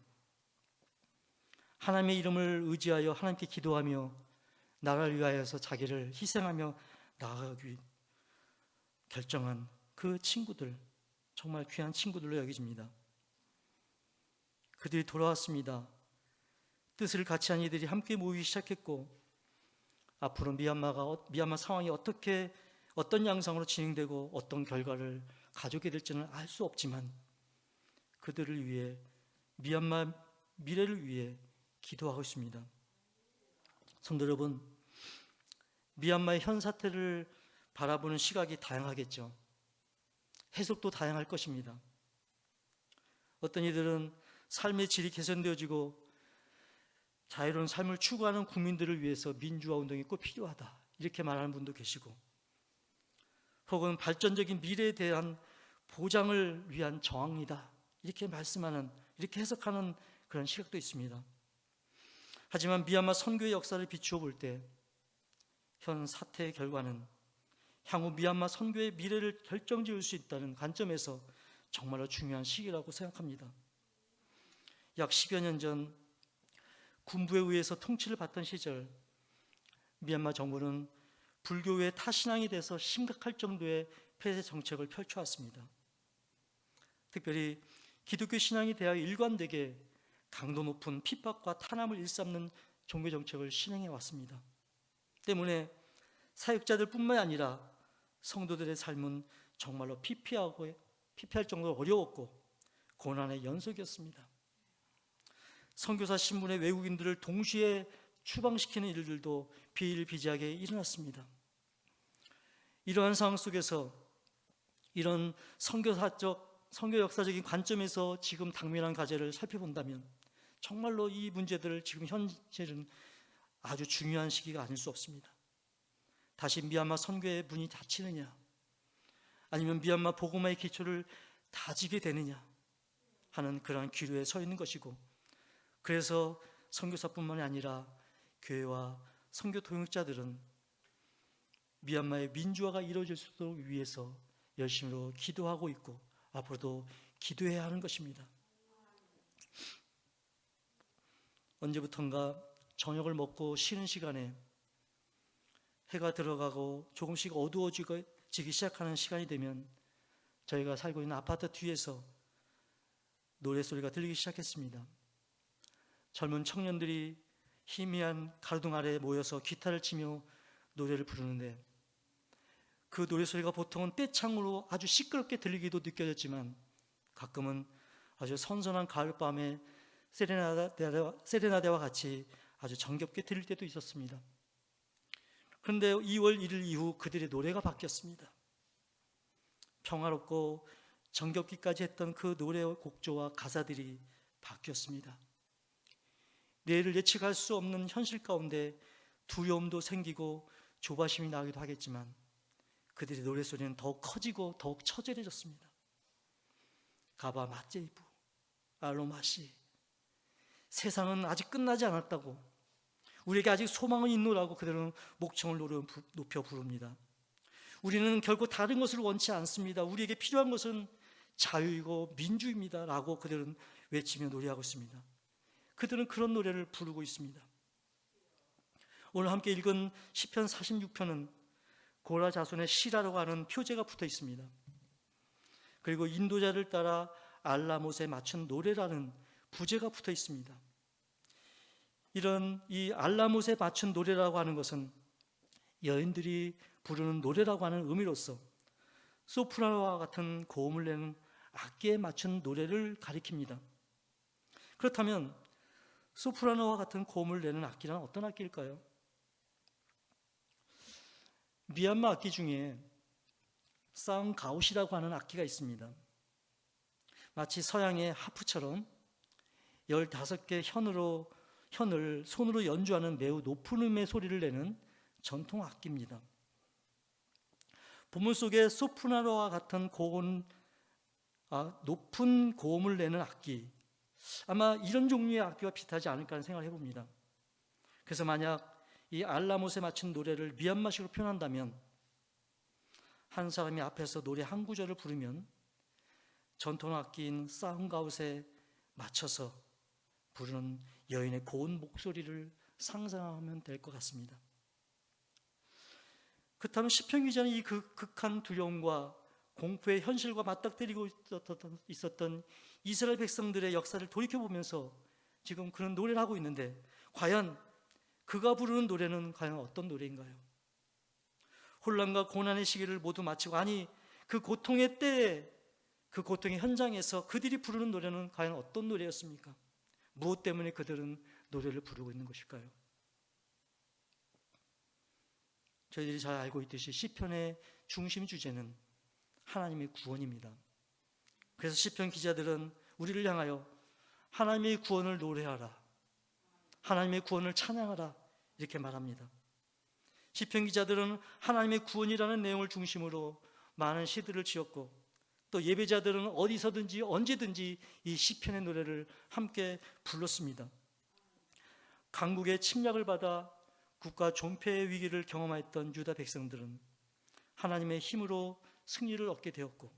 하나님의 이름을 의지하여 하나님께 기도하며 나라를 위하여서 자기를 희생하며 나아가기 결정한 그 친구들, 정말 귀한 친구들로 여겨집니다. 그들이 돌아왔습니다. 뜻을 같이 한 이들이 함께 모이기 시작했고, 앞으로 미얀마 상황이 어떤 양상으로 진행되고 어떤 결과를 가져오게 될지는 알 수 없지만 그들을 위해, 미얀마 미래를 위해 기도하고 있습니다. 성도 여러분, 미얀마의 현 사태를 바라보는 시각이 다양하겠죠. 해석도 다양할 것입니다. 어떤 이들은 삶의 질이 개선되어지고 자유로운 삶을 추구하는 국민들을 위해서 민주화 운동이 꼭 필요하다, 이렇게 말하는 분도 계시고, 혹은 발전적인 미래에 대한 보장을 위한 저항이다, 이렇게 말씀하는, 이렇게 해석하는 그런 시각도 있습니다. 하지만 미얀마 선교의 역사를 비추어 볼 때 현 사태의 결과는 향후 미얀마 선교의 미래를 결정지을 수 있다는 관점에서 정말로 중요한 시기라고 생각합니다. 약 10여 년 전 군부에 의해서 통치를 받던 시절, 미얀마 정부는 불교의 타신앙이 돼서 심각할 정도의 폐쇄 정책을 펼쳐왔습니다. 특별히 기독교 신앙이 대하여 일관되게 강도 높은 핍박과 탄압을 일삼는 종교 정책을 실행해 왔습니다. 때문에 사역자들뿐만 아니라 성도들의 삶은 정말로 피폐할 정도로 어려웠고 고난의 연속이었습니다. 선교사 신분의 외국인들을 동시에 추방시키는 일들도 비일비재하게 일어났습니다. 이러한 상황 속에서 이런 선교 역사적인 관점에서 지금 당면한 과제를 살펴본다면 정말로 이 문제들을 지금 현실은 아주 중요한 시기가 아닐 수 없습니다. 다시 미얀마 선교의 문이 닫히느냐, 아니면 미얀마 복음화의 기초를 다지게 되느냐 하는 그러한 기로에 서 있는 것이고, 그래서 선교사뿐만이 아니라 교회와 선교 동역자들은 미얀마의 민주화가 이루어질 수 있도록 위해서 열심히 기도하고 있고 앞으로도 기도해야 하는 것입니다. 언제부턴가 저녁을 먹고 쉬는 시간에 해가 들어가고 조금씩 어두워지기 시작하는 시간이 되면 저희가 살고 있는 아파트 뒤에서 노래소리가 들리기 시작했습니다. 젊은 청년들이 희미한 가로등 아래에 모여서 기타를 치며 노래를 부르는데, 그 노래소리가 보통은 떼창으로 아주 시끄럽게 들리기도 느껴졌지만 가끔은 아주 선선한 가을밤에 세레나데와 같이 아주 정겹게 들릴 때도 있었습니다. 그런데 2월 1일 이후 그들의 노래가 바뀌었습니다. 평화롭고 정겹기까지 했던 그 노래 곡조와 가사들이 바뀌었습니다. 내일을 예측할 수 없는 현실 가운데 두려움도 생기고 조바심이 나기도 하겠지만 그들의 노래소리는 더욱 커지고 더욱 처절해졌습니다. 가바 마제이부 알로마시, 세상은 아직 끝나지 않았다고, 우리에게 아직 소망은 있노라고 그들은 목청을 높여 부릅니다. 우리는 결코 다른 것을 원치 않습니다. 우리에게 필요한 것은 자유이고 민주입니다 라고 그들은 외치며 노래하고 있습니다. 그들은 그런 노래를 부르고 있습니다. 오늘 함께 읽은 시편 46편은 고라 자손의 시라고 하는 표제가 붙어 있습니다. 그리고 인도자를 따라 알라못에 맞춘 노래라는 부제가 붙어 있습니다. 이런 이 알라못에 맞춘 노래라고 하는 것은 여인들이 부르는 노래라고 하는 의미로서 소프라노와 같은 고음을 내는 악기에 맞춘 노래를 가리킵니다. 그렇다면 소프라노와 같은 고음을 내는 악기란 어떤 악기일까요? 미얀마 악기 중에 쌍가웃이라고 하는 악기가 있습니다. 마치 서양의 하프처럼 15개 현을 손으로 연주하는 매우 높은 음의 소리를 내는 전통 악기입니다. 본문 속에 소프라노와 같은 높은 고음을 내는 악기, 아마 이런 종류의 악기와 비슷하지 않을까 하는 생각을 해봅니다. 그래서 만약 이 알라못에 맞춘 노래를 미얀마식으로 표현한다면, 한 사람이 앞에서 노래 한 구절을 부르면 전통 악기인 사운가웃에 맞춰서 부르는 여인의 고운 목소리를 상상하면 될 것 같습니다. 그렇다면 시편 기자는 이 극한 두려움과 공포의 현실과 맞닥뜨리고 있었던 이스라엘 백성들의 역사를 돌이켜보면서 지금 그런 노래를 하고 있는데, 과연 그가 부르는 노래는 과연 어떤 노래인가요? 혼란과 고난의 시기를 모두 마치고, 아니 그 고통의 때에, 그 고통의 현장에서 그들이 부르는 노래는 과연 어떤 노래였습니까? 무엇 때문에 그들은 노래를 부르고 있는 것일까요? 저희들이 잘 알고 있듯이 시편의 중심 주제는 하나님의 구원입니다. 그래서 시편 기자들은 우리를 향하여 하나님의 구원을 노래하라, 하나님의 구원을 찬양하라, 이렇게 말합니다. 시편 기자들은 하나님의 구원이라는 내용을 중심으로 많은 시들을 지었고, 또 예배자들은 어디서든지 언제든지 이 시편의 노래를 함께 불렀습니다. 강국의 침략을 받아 국가 존폐의 위기를 경험했던 유다 백성들은 하나님의 힘으로 승리를 얻게 되었고,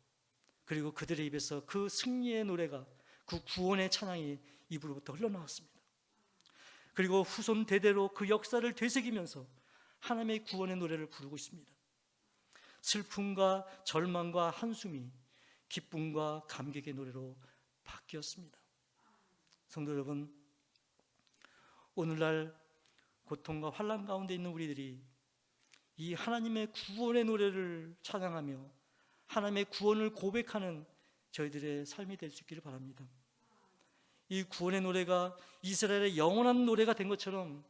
그리고 그들의 입에서 그 승리의 노래가, 그 구원의 찬양이 입으로부터 흘러나왔습니다. 그리고 후손 대대로 그 역사를 되새기면서 하나님의 구원의 노래를 부르고 있습니다. 슬픔과 절망과 한숨이 기쁨과 감격의 노래로 바뀌었습니다. 성도 여러분, 오늘날 고통과 환난 가운데 있는 우리들이 이 하나님의 구원의 노래를 찬양하며 하나님의 구원을 고백하는 저희들의 삶이 될 수 있기를 바랍니다. 이 구원의 노래가 이스라엘의 영원한 노래가 된 것처럼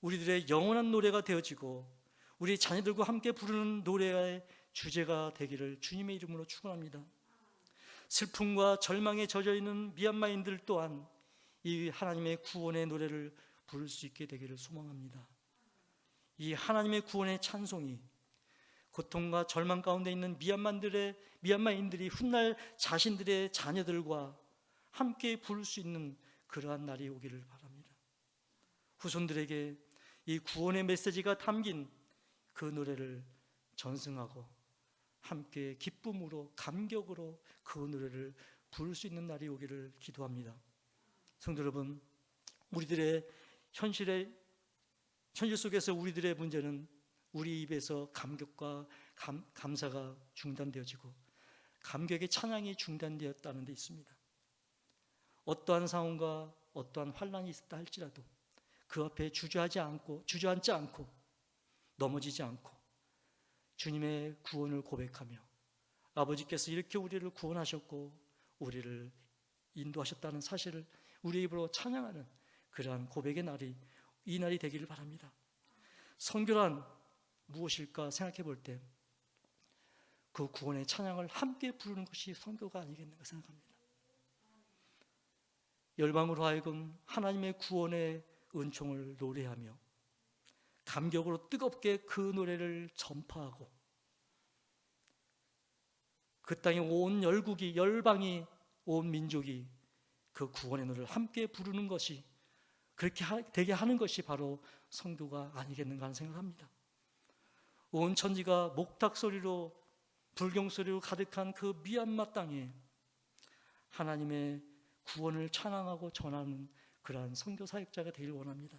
우리들의 영원한 노래가 되어지고 우리 자녀들과 함께 부르는 노래의 주제가 되기를 주님의 이름으로 축원합니다. 슬픔과 절망에 젖어있는 미얀마인들 또한 이 하나님의 구원의 노래를 부를 수 있게 되기를 소망합니다. 이 하나님의 구원의 찬송이 고통과 절망 가운데 있는 미얀마인들이 훗날 자신들의 자녀들과 함께 부를 수 있는 그러한 날이 오기를 바랍니다. 후손들에게 이 구원의 메시지가 담긴 그 노래를 전승하고 함께 기쁨으로, 감격으로 그 노래를 부를 수 있는 날이 오기를 기도합니다. 성도 여러분, 우리들의 현실 속에서 우리들의 문제는 우리 입에서 감격과 감사가 중단되어지고 감격의 찬양이 중단되었다는 데 있습니다. 어떠한 상황과 어떠한 환난이 있었다 할지라도 그 앞에 주저앉지 않고 넘어지지 않고 주님의 구원을 고백하며 아버지께서 이렇게 우리를 구원하셨고 우리를 인도하셨다는 사실을 우리 입으로 찬양하는 그러한 고백의 날이 이 날이 되기를 바랍니다. 선교란 무엇일까 생각해 볼 때 그 구원의 찬양을 함께 부르는 것이 선교가 아니겠는가 생각합니다. 열방으로 하여금 하나님의 구원의 은총을 노래하며 감격으로 뜨겁게 그 노래를 전파하고 그 땅의 온 열방이, 온 민족이 그 구원의 노래를 함께 부르는 것이, 그렇게 되게 하는 것이 바로 선교가 아니겠는가 하는 생각합니다. 온 천지가 목탁 소리로, 불경 소리로 가득한 그 미얀마 땅에 하나님의 구원을 찬양하고 전하는 그러한 선교 사역자가 되기를 원합니다.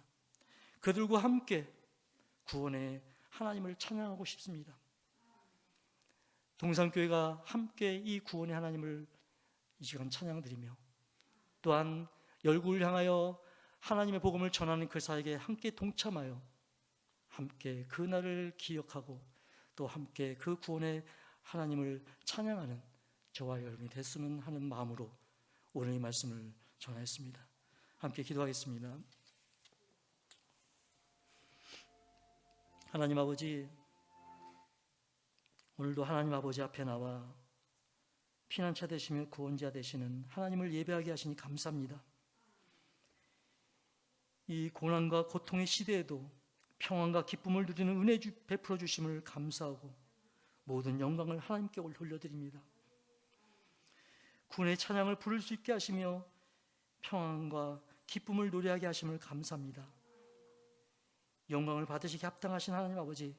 그들과 함께 구원의 하나님을 찬양하고 싶습니다. 동산교회가 함께 이 구원의 하나님을 이 시간 찬양드리며 또한 열국을 향하여 하나님의 복음을 전하는 그 사역에 함께 동참하여 함께 그 날을 기억하고 또 함께 그 구원의 하나님을 찬양하는 저와 여러분이 됐으면 하는 마음으로 오늘 이 말씀을 전하였습니다. 함께 기도하겠습니다. 하나님 아버지, 오늘도 하나님 아버지 앞에 나와 피난처 되시며 구원자 되시는 하나님을 예배하게 하시니 감사합니다. 이 고난과 고통의 시대에도 평안과 기쁨을 누리는 은혜 베풀어 주심을 감사하고 모든 영광을 하나님께 돌려드립니다. 구원의 찬양을 부를 수 있게 하시며 평안과 기쁨을 노래하게 하심을 감사합니다. 영광을 받으시기 합당하신 하나님 아버지,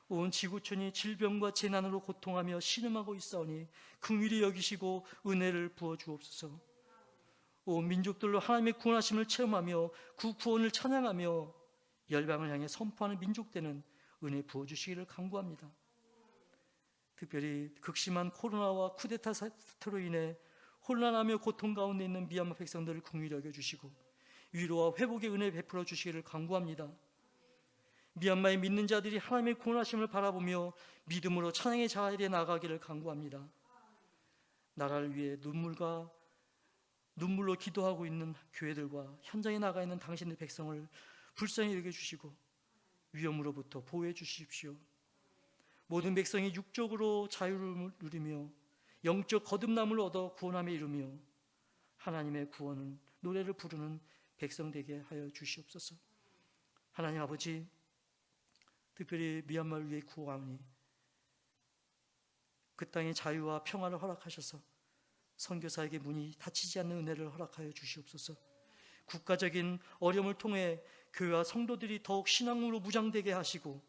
온 지구촌이 질병과 재난으로 고통하며 신음하고 있사오니 긍휼히 여기시고 은혜를 부어 주옵소서. 온 민족들로 하나님의 구원하심을 체험하며 그 구원을 찬양하며 열방을 향해 선포하는 민족 되는 은혜 부어 주시기를 간구합니다. 특별히 극심한 코로나와 쿠데타 사태로 인해 혼란하며 고통 가운데 있는 미얀마 백성들을 긍휼히 여겨주시고 위로와 회복의 은혜 베풀어 주시기를 간구합니다. 미얀마의 믿는 자들이 하나님의 구원하심을 바라보며 믿음으로 찬양의 자리에 나가기를 간구합니다. 나라를 위해 눈물로 기도하고 있는 교회들과 현장에 나가 있는 당신의 백성을 불쌍히 여겨주시고 위험으로부터 보호해 주십시오. 모든 백성이 육적으로 자유를 누리며 영적 거듭남을 얻어 구원함에 이르며 하나님의 구원은 노래를 부르는 백성 되게 하여 주시옵소서. 하나님 아버지, 특별히 미얀마를 위해 구하오니 그 땅의 자유와 평화를 허락하셔서 선교사에게 문이 닫히지 않는 은혜를 허락하여 주시옵소서. 국가적인 어려움을 통해 교회와 성도들이 더욱 신앙으로 무장되게 하시고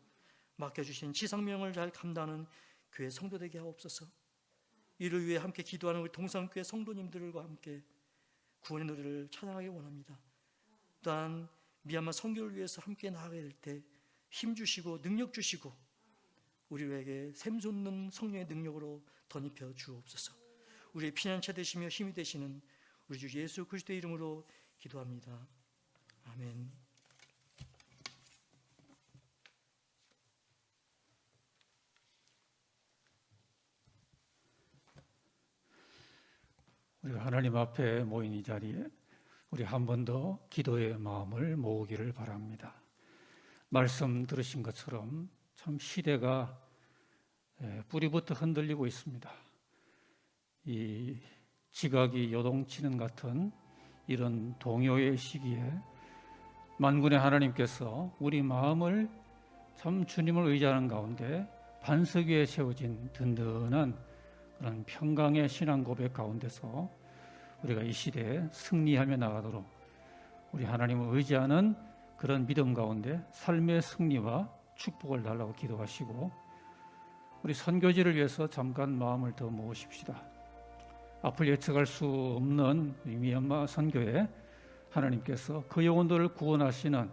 맡겨주신 지상명을 잘 감당하는 교회 성도 되게 하옵소서. 이를 위해 함께 기도하는 우리 동산교회 성도님들과 함께 구원의 노래를 찬양하기 원합니다. 또한 미얀마 선교를 위해서 함께 나아가야 될 때 힘주시고 능력 주시고 우리에게 샘솟는 성령의 능력으로 덧입혀 주옵소서. 우리의 피난처 되시며 힘이 되시는 우리 주 예수 그리스도의 이름으로 기도합니다. 아멘. 우리가 하나님 앞에 모인 이 자리에 우리 한 번 더 기도의 마음을 모으기를 바랍니다. 말씀 들으신 것처럼 참 시대가 뿌리부터 흔들리고 있습니다. 이 지각이 요동치는 같은 이런 동요의 시기에 만군의 하나님께서 우리 마음을 참 주님을 의지하는 가운데 반석 위에 세워진 든든한 그런 평강의 신앙 고백 가운데서 우리가 이 시대에 승리하며 나가도록 우리 하나님을 의지하는 그런 믿음 가운데 삶의 승리와 축복을 달라고 기도하시고 우리 선교지를 위해서 잠깐 마음을 더 모으십시다. 앞을 예측할 수 없는 미얀마 선교에 하나님께서 그 영혼들을 구원하시는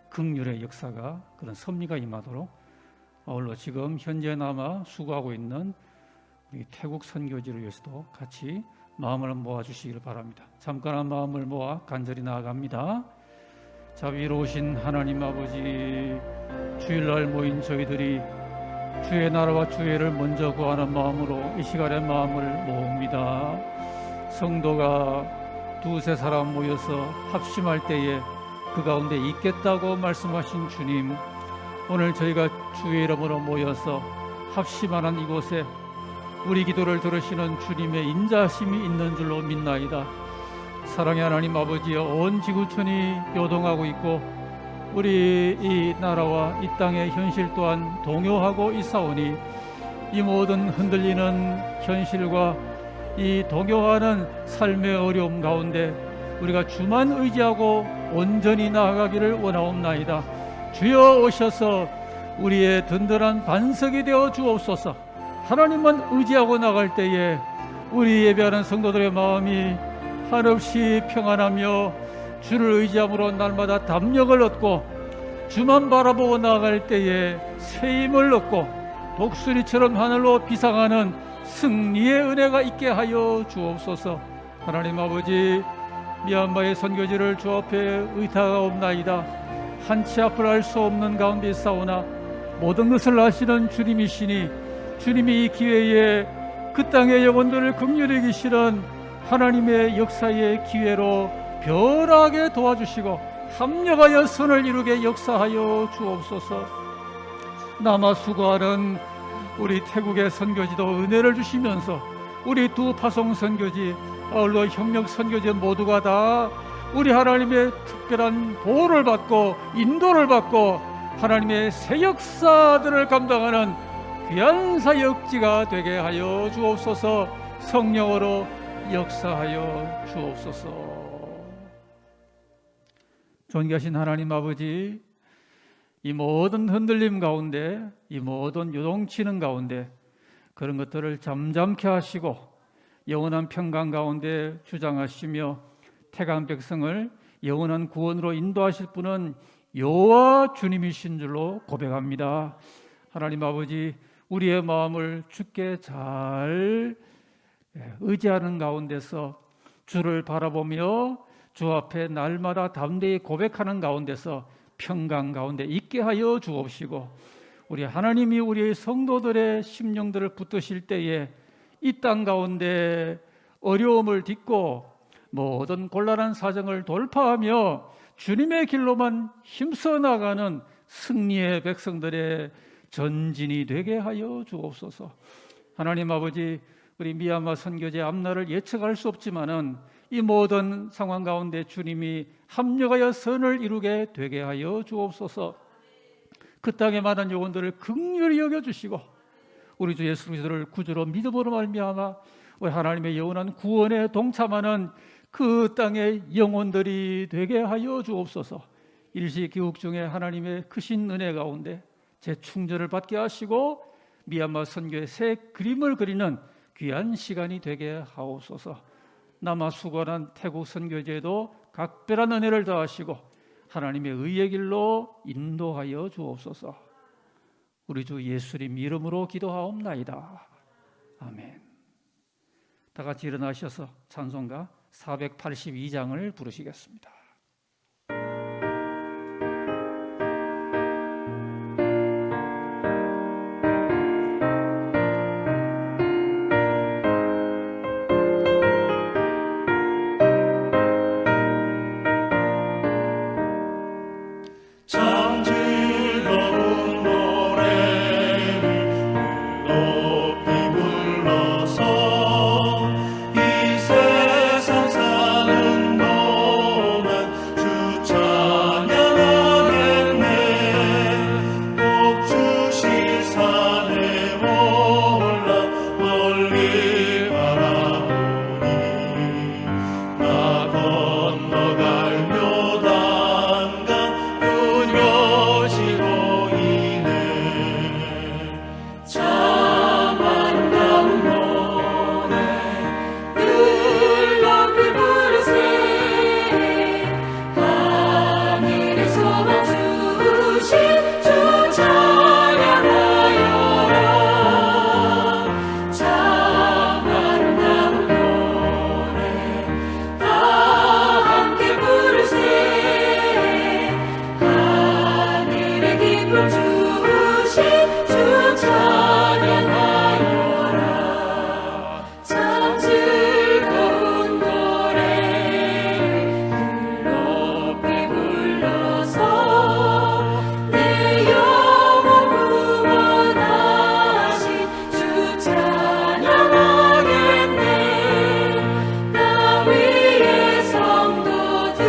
긍휼의 역사가 그런 섭리가 임하도록 아울러 지금 현재 남아 수고하고 있는 우리 태국 선교지를 위해서도 같이 마음을 모아주시기를 바랍니다. 잠깐한 마음을 모아 간절히 나아갑니다. 자비로우신 하나님 아버지, 주일날 모인 저희들이 주의 나라와 주의를 먼저 구하는 마음으로 이 시간에 마음을 모읍니다. 성도가 두세 사람 모여서 합심할 때에 그 가운데 있겠다고 말씀하신 주님, 오늘 저희가 주의 이름으로 모여서 합심하는 이곳에 우리 기도를 들으시는 주님의 인자심이 있는 줄로 믿나이다. 사랑의 하나님 아버지여, 온 지구촌이 요동하고 있고 우리 이 나라와 이 땅의 현실 또한 동요하고 있사오니 이 모든 흔들리는 현실과 이 동요하는 삶의 어려움 가운데 우리가 주만 의지하고 온전히 나아가기를 원하옵나이다. 주여 오셔서 우리의 든든한 반석이 되어 주옵소서. 하나님만 의지하고 나갈 때에 우리 예배하는 성도들의 마음이 한없이 평안하며 주를 의지함으로 날마다 담력을 얻고 주만 바라보고 나아갈 때에 새 힘을 얻고 독수리처럼 하늘로 비상하는 승리의 은혜가 있게 하여 주옵소서. 하나님 아버지, 미얀마의 선교지를 주 앞에 의탁하옵나이다. 한치 앞을 알 수 없는 가운데 있사오나 모든 것을 아시는 주님이시니 주님이 이 기회에 그 땅의 영혼들을 긍휼히 여기시는 하나님의 역사의 기회로 변하게 도와주시고 합력하여 선을 이루게 역사하여 주옵소서. 남아 수고하는 우리 태국의 선교지도 은혜를 주시면서 우리 두 파송 선교지 아울러 협력 선교지 모두가 다 우리 하나님의 특별한 보호를 받고 인도를 받고 하나님의 새 역사들을 감당하는 귀한 사역지가 되게 하여 주옵소서. 성령으로 역사하여 주옵소서. 존귀하신 하나님 아버지, 이 모든 흔들림 가운데, 이 모든 요동치는 가운데 그런 것들을 잠잠케 하시고 영원한 평강 가운데 주장하시며 택한 백성을 영원한 구원으로 인도하실 분은 여호와 주님이신 줄로 고백합니다. 하나님 아버지, 우리의 마음을 주께 잘 의지하는 가운데서 주를 바라보며 주 앞에 날마다 담대히 고백하는 가운데서 평강 가운데 있게 하여 주옵시고, 우리 하나님이 우리의 성도들의 심령들을 붙드실 때에 이 땅 가운데 어려움을 딛고 모든 곤란한 사정을 돌파하며 주님의 길로만 힘써 나가는 승리의 백성들의 전진이 되게 하여 주옵소서. 하나님 아버지, 우리 미얀마 선교제 앞날을 예측할 수 없지만은 이 모든 상황 가운데 주님이 합력하여 선을 이루게 되게 하여 주옵소서. 그 땅의 많은 영혼들을 긍휼히 여겨주시고 우리 주 예수 그리스도를 구주로 믿음으로 말미암아 우리 하나님의 영원한 구원에 동참하는 그 땅의 영혼들이 되게 하여 주옵소서. 일시기국 중에 하나님의 크신 은혜 가운데 재충전을 받게 하시고 미얀마 선교의 새 그림을 그리는 귀한 시간이 되게 하옵소서. 남아 수고하는 태국 선교제도 각별한 은혜를 더하시고 하나님의 의의 길로 인도하여 주옵소서. 우리 주 예수님 이름으로 기도하옵나이다. 아멘. 다 같이 일어나셔서 찬송가 482장을 부르시겠습니다. 참 즐거운 노래를 높이 불러서 이 세상 사는 동안 주 찬양하겠네. 꼭 주신 산에 올라 멀리 바라보니 나 건너갈 묘단강 그녀시 보이네. 참 아름다운 노래 늘 높이 부르세. 하늘에서만 주신 주 찬양하여라. 참 아름다운 노래 다 함께 부르세. 하늘의 기쁨 주신 주 찬양하여라. 참 즐거운 노래를 높이 불러서 내 영혼 구원하신 주 찬양하겠네. 땅 위의 성도들이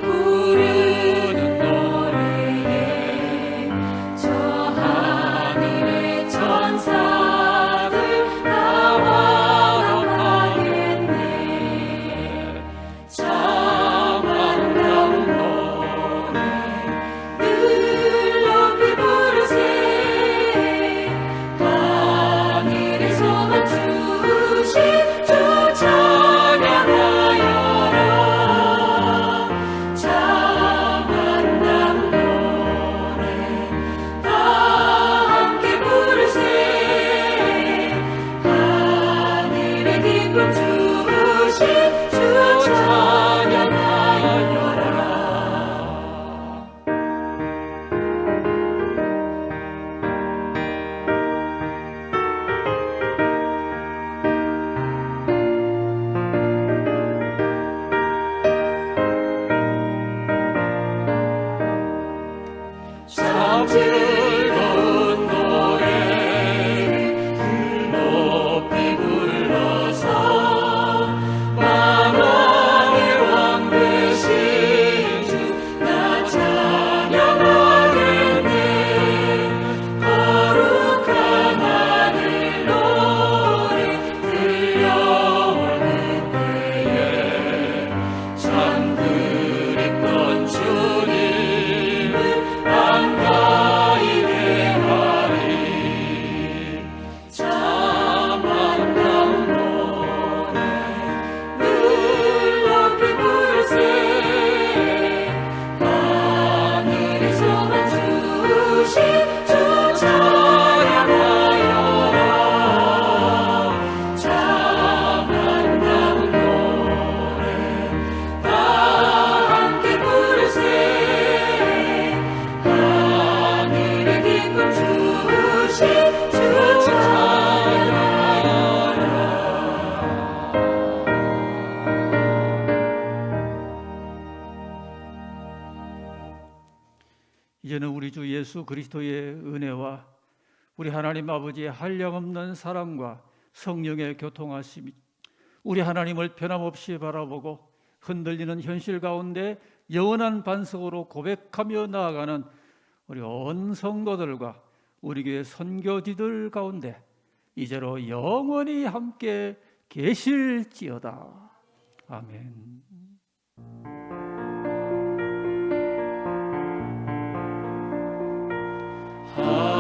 부르는 노래에 저 하늘의 천사들 다 화답하겠네. 참 아름다운 노래 늘 높이 부르세. 하늘에서만 주신 주 찬양하여라. 참 아름다운 노래 다 함께 부르세. 하늘의 기쁨 주신 주 찬양하여라. 참 즐거운 노래를 높이 불러서 만왕의 왕 예수 그리스도의 은혜와 우리 하나님 아버지의 한량없는 사랑과 성령의 교통하심이 우리 하나님을 변함없이 바라보고 흔들리는 현실 가운데 영원한 반석으로 고백하며 나아가는 우리 온 성도들과 우리 교회 선교지들 가운데 이제로 영원히 함께 계실지어다. 아멘. 하나님